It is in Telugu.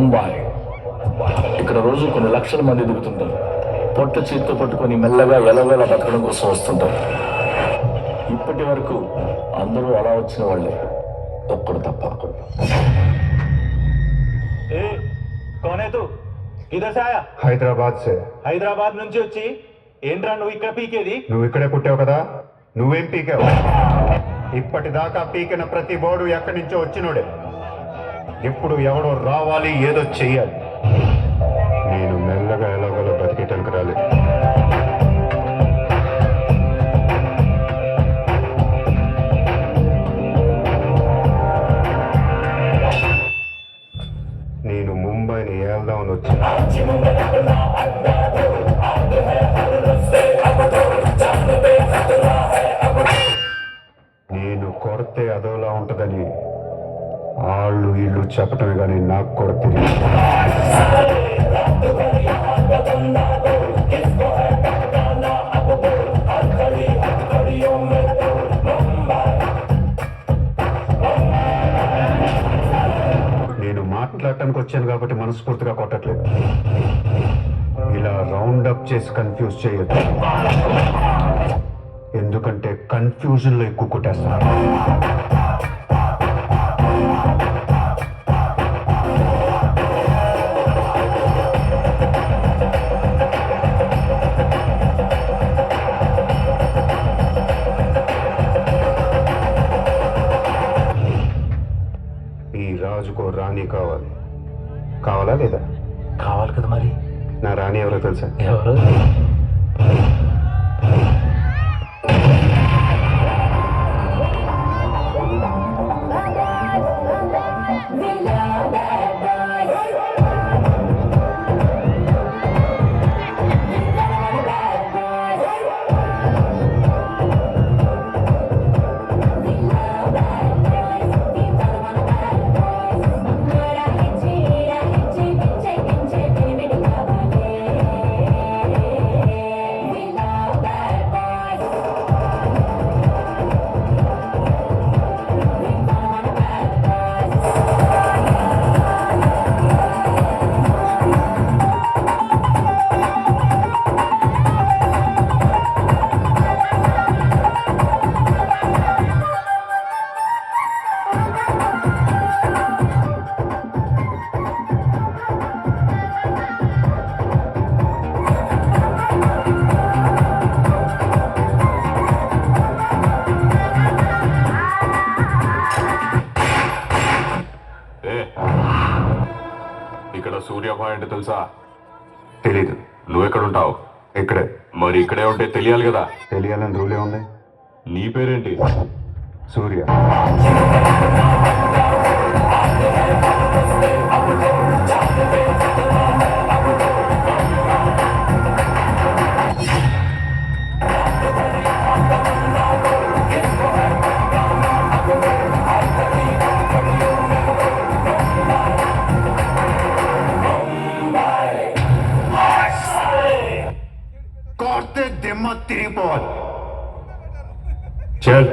ముంబై. ఇక్కడ రోజు కొన్ని లక్షల మంది దిగుతుంటారు. పొట్ట చేతితో పట్టుకొని మెల్లగా ఎలవేళ బతకడం కోసం వస్తుంటారు. ఇప్పటి వరకు అందరూ అలా వచ్చిన వాళ్ళే, ఒక్కడు తప్ప. హైదరాబాద్ నుంచి వచ్చి ఏంట్రా నువ్వు ఇక్కడ పీకేది? నువ్వు ఇక్కడే పుట్టావు కదా, నువ్వేం పీకావు? ఇప్పటిదాకా పీకిన ప్రతి బోర్డు ఎక్కడి నుంచో వచ్చినోడే. ఇప్పుడు ఎవడో రావాలి, ఏదో చెయ్యాలి. నేను మెల్లగా ఎలాగోలో బతికేటానికి రాలేదు. నేను ముంబైని ఏల్దామని వచ్చాను. నేను కొడితే అదోలా ఉంటుందని వాళ్ళు వీళ్ళు చెప్పటమే కానీ నాకు కూడా తెలియదు. నేను మాట్లాడటానికి వచ్చాను కాబట్టి మనస్ఫూర్తిగా కొట్టట్లేదు. ఇలా రౌండ్ అప్ చేసి కన్ఫ్యూజ్ చేయొద్దు, ఎందుకంటే కన్ఫ్యూజన్లో ఎక్కువ కొట్టేస్తాను. ఈ రాజుకో రాణి కావాలి. కావాలా లేదా? కావాలి కదా మరి. నా రాణి ఎవరో తెలుసా? ఎవరు? ఇక్కడ సూర్యాభాయ్ అంటే తెలుసా? తెలీదు. నువ్వెక్కడుంటావు? ఇక్కడే. మరి ఇక్కడే ఉంటే తెలియాలి కదా. తెలియాలని రూలే ఉంది. నీ పేరేంటి? సూర్య. కొడితే దిమ్మ తిరిగిపోవాలి. చల్.